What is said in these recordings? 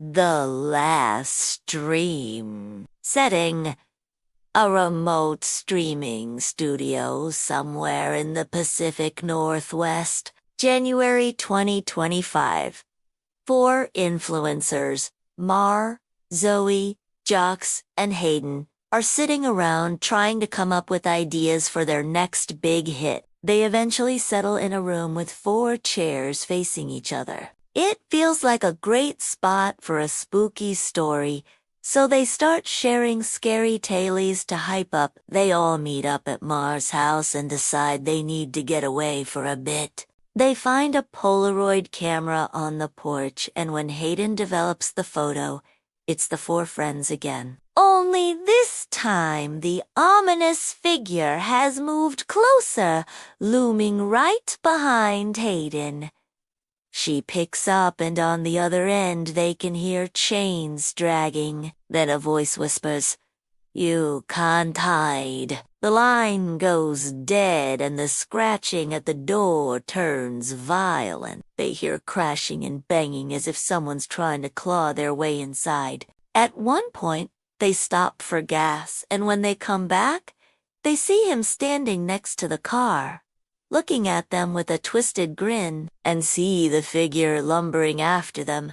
The Last Stream. Setting: a remote streaming studio somewhere in the Pacific Northwest. January 2025. 4 influencers, Mar, Zoe, Jox, and Hayden, are sitting around trying to come up with ideas for their next big hit. They eventually settle in a room with 4 chairs facing each other. It feels like a great spot for a spooky story, so they start sharing scary tales to hype up. They all meet up at Mar's house and decide they need to get away for a bit. They find a Polaroid camera on the porch, and when Hayden develops the photo, it's the 4 friends again. Only this time, the ominous figure has moved closer, looming right behind Hayden. She picks up, and on the other end they can hear chains dragging. Then a voice whispers, "You can't hide." The line goes dead, and the scratching at the door turns violent. They hear crashing and banging as if someone's trying to claw their way inside. At one point, they stop for gas, and when they come back, they see him standing next to the car, looking at them with a twisted grin, and see the figure lumbering after them,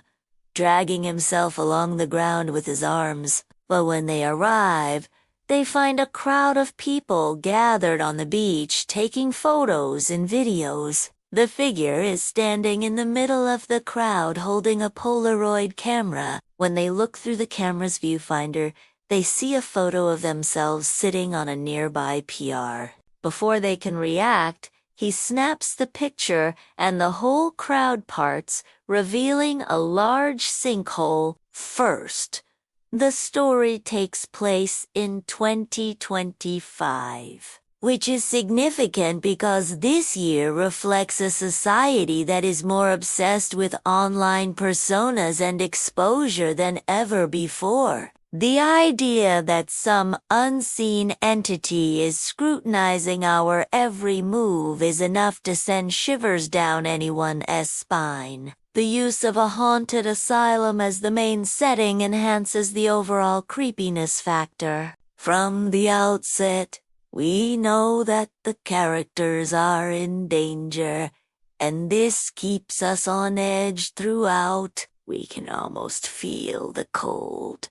dragging himself along the ground with his arms. But when they arrive, they find a crowd of people gathered on the beach taking photos and videos. The figure is standing in the middle of the crowd holding a Polaroid camera. When they look through the camera's viewfinder, they see a photo of themselves sitting on a nearby PR. Before they can react, he snaps the picture and the whole crowd parts, revealing a large sinkhole. First, the story takes place in 2025, which is significant because this year reflects a society that is more obsessed with online personas and exposure than ever before. The idea that some unseen entity is scrutinizing our every move is enough to send shivers down anyone's spine. The use of a haunted asylum as the main setting enhances the overall creepiness factor. From the outset, we know that the characters are in danger, and this keeps us on edge throughout. We can almost feel the cold,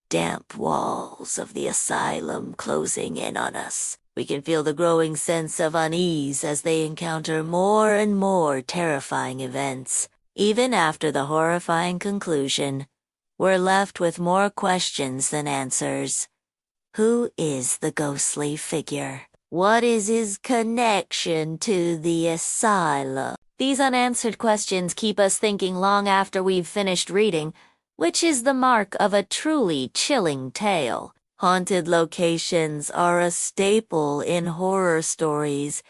damp walls of the asylum closing in on us. We can feel the growing sense of unease as they encounter more and more terrifying events. Even after the horrifying conclusion, we're left with more questions than answers. Who is the ghostly figure? What is his connection to the asylum? These unanswered questions keep us thinking long after we've finished reading, which is the mark of a truly chilling tale. Haunted locations are a staple in horror stories,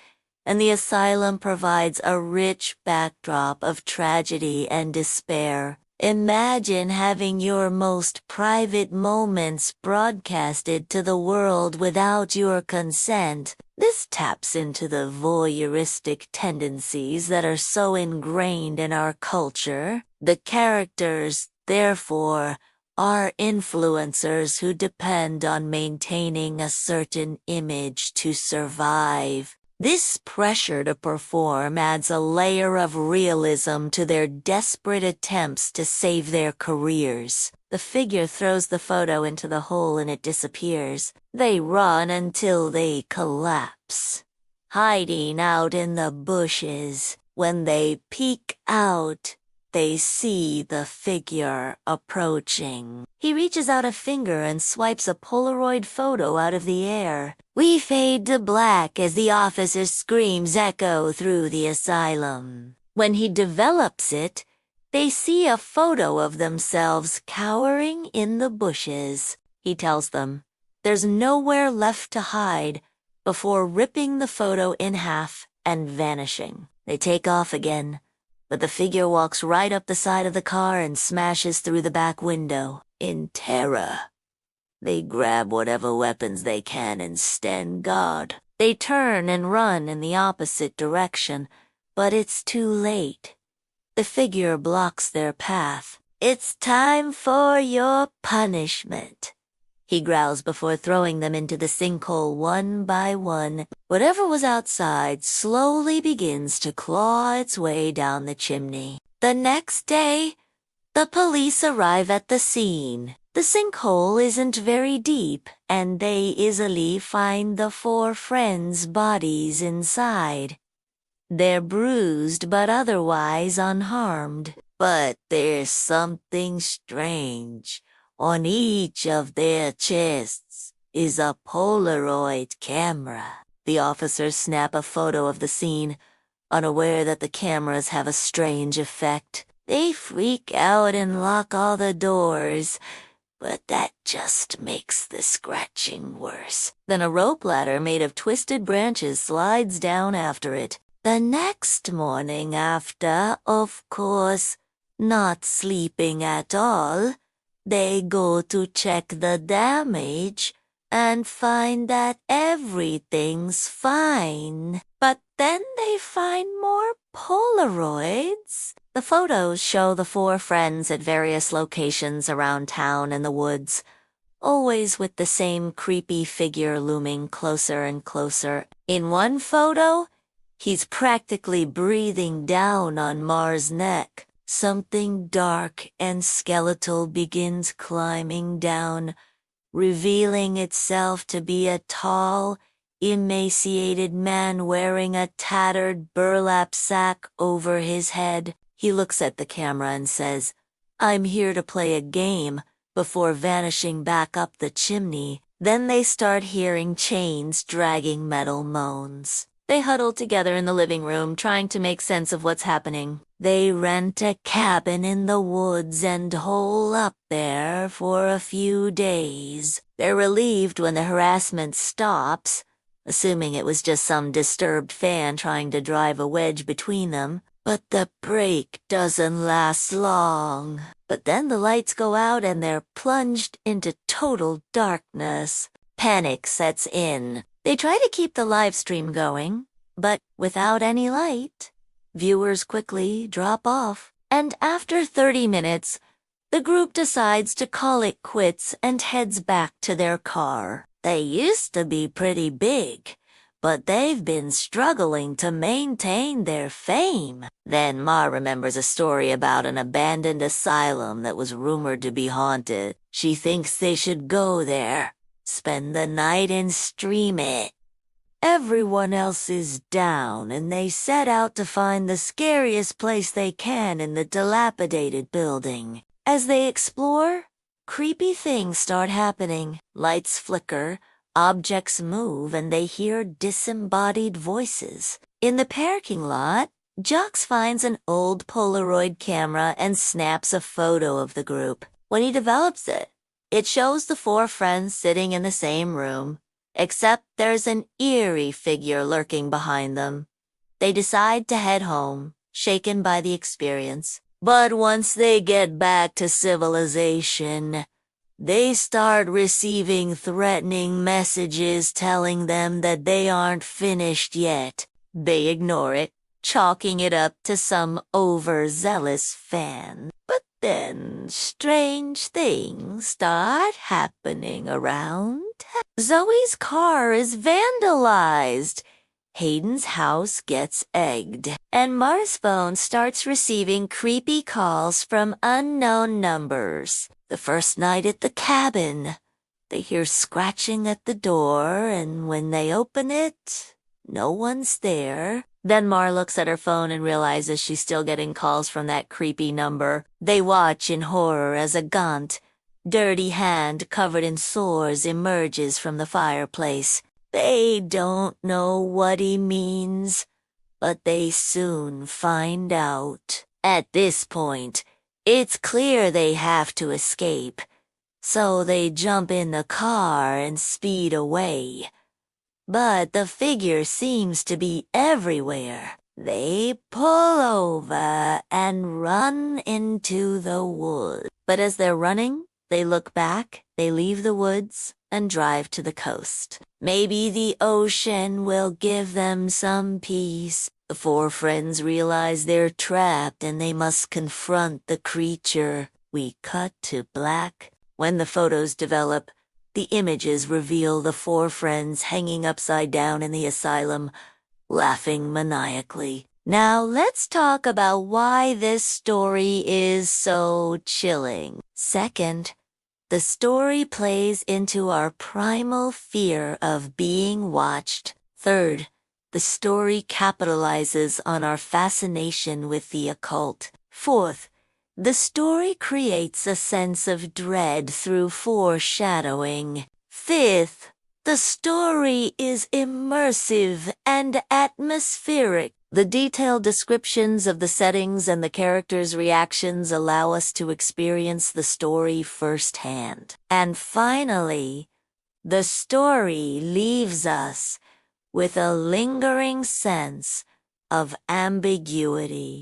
and the asylum provides a rich backdrop of tragedy and despair. Imagine having your most private moments broadcasted to the world without your consent. This taps into the voyeuristic tendencies that are so ingrained in our culture. The characters, therefore, are influencers who depend on maintaining a certain image to survive. This pressure to perform adds a layer of realism to their desperate attempts to save their careers. The figure throws the photo into the hole and it disappears. They run until they collapse, hiding out in the bushes. When they peek out, they see the figure approaching. He reaches out a finger and swipes a Polaroid photo out of the air. We fade to black as the officer's screams echo through the asylum. When he develops it, they see a photo of themselves cowering in the bushes. He tells them there's nowhere left to hide before ripping the photo in half and vanishing. They take off again, but the figure walks right up the side of the car and smashes through the back window. In terror, they grab whatever weapons they can and stand guard. They turn and run in the opposite direction, but it's too late. The figure blocks their path. it's time for your punishment," he growls before throwing them into the sinkhole one by one. Whatever was outside slowly begins to claw its way down the chimney. The next day, the police arrive at the scene. The sinkhole isn't very deep, and they easily find the 4 friends' bodies inside. They're bruised but otherwise unharmed. But there's something strange. On each of their chests is a Polaroid camera. The officers snap a photo of the scene, unaware that the cameras have a strange effect. They freak out and lock all the doors, but that just makes the scratching worse. Then a rope ladder made of twisted branches slides down after it. The next morning after, of course, not sleeping at all, they go to check the damage and find that everything's fine. But then they find more Polaroids. The photos show the 4 friends at various locations around town and the woods, always with the same creepy figure looming closer and closer. In one photo, he's practically breathing down on Mar's neck. Something dark and skeletal begins climbing down, revealing itself to be a tall, emaciated man wearing a tattered burlap sack over his head. He looks at the camera and says, "I'm here to play a game," before vanishing back up the chimney. Then they start hearing chains dragging metal moans. They huddle together in the living room, trying to make sense of what's happening. They rent a cabin in the woods and hole up there for a few days. They're relieved when the harassment stops, assuming it was just some disturbed fan trying to drive a wedge between them. But the break doesn't last long. But then the lights go out and they're plunged into total darkness. Panic sets in. They try to keep the live stream going, but without any light, viewers quickly drop off. And after 30 minutes, the group decides to call it quits and heads back to their car. They used to be pretty big, but they've been struggling to maintain their fame. Then Ma remembers a story about an abandoned asylum that was rumored to be haunted. She thinks they should go there, spend the night and stream it. Everyone else is down, and they set out to find the scariest place they can in the dilapidated building. As they explore, creepy things start happening. Lights flicker, objects move, and they hear disembodied voices. In the parking lot, Jux finds an old Polaroid camera and snaps a photo of the group. When he develops it, it shows the 4 friends sitting in the same room, except there's an eerie figure lurking behind them. They decide to head home, shaken by the experience. But once they get back to civilization, they start receiving threatening messages telling them that they aren't finished yet. They ignore it, chalking it up to some overzealous fan. But then strange things start happening around. Zoe's car is vandalized. Hayden's house gets egged, and Mar's phone starts receiving creepy calls from unknown numbers. The first night at the cabin, they hear scratching at the door, and when they open it, no one's there. Then Mar looks at her phone and realizes she's still getting calls from that creepy number. They watch in horror as a gaunt, dirty hand covered in sores emerges from the fireplace. They don't know what he means, but they soon find out. At this point, it's clear they have to escape, so they jump in the car and speed away. But the figure seems to be everywhere. They pull over and run into the woods. But as they're running, they look back, they leave the woods, and drive to the coast. Maybe the ocean will give them some peace. The 4 friends realize they're trapped and they must confront the creature. We cut to black. When the photos develop, the images reveal the four friends hanging upside down in the asylum, laughing maniacally. Now let's talk about why this story is so chilling. Second, the story plays into our primal fear of being watched. Third, the story capitalizes on our fascination with the occult. Fourth, the story creates a sense of dread through foreshadowing. Fifth, the story is immersive and atmospheric. The detailed descriptions of the settings and the characters' reactions allow us to experience the story firsthand. And finally, the story leaves us with a lingering sense of ambiguity.